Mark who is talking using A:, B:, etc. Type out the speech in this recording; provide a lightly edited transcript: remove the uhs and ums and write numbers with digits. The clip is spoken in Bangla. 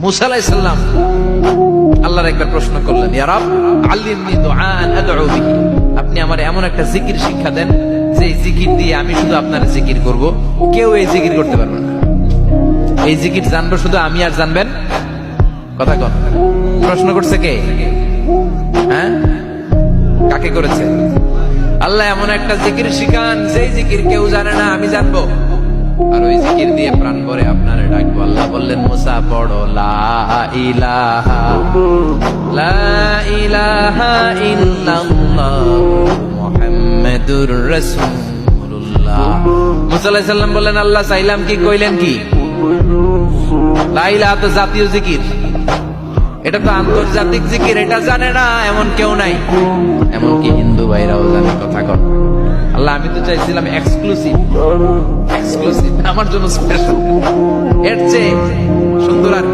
A: মুসা আলাইহিস সালাম আল্লাহর একবার প্রশ্ন করলেন, ইয়া রব আল্লিমনি দুআআন আদউ বিহি, আপনি আমার এমন একটা জিকির শিক্ষা দেন যে জিকির দিয়ে আমি শুধু আপনার জিকির করব, কেউ এই জিকির করতে পারবে না। এই জিকির জানবো শুধু আমি, আর জানবেন কথা কন। প্রশ্ন করছে কে? হ্যাঁ, কাকে করেছে? আল্লাহ এমন একটা জিকির শিখান যেই জিকির কেউ জানে না, আমি জানবো, আর ওই জিকির দিয়ে প্রাণ ভরে আপনারে ডাকবো। আল্লাহ বললেন, মুসা পড়ো লা ইলাহা ইল্লাল্লাহ মুহাম্মাদুর রাসূলুল্লাহ। মুসা আলাইহিস সালাম বললেন, আল্লাহ চাইলাম কি, কইলেন কি? লা ইলাহা তো জাতীয় জিকির, এটা তো আন্তর্জাতিক জিকির, এটা জানে না এমন কেউ নাই, এমনকি হিন্দু ভাইরাও জানে। কথা কর। আল্লাহ আমি তো চাইছিলাম এক্সক্লুসিভ, আমার জন্য স্পেশাল, এর চেয়ে সুন্দর আর কেউ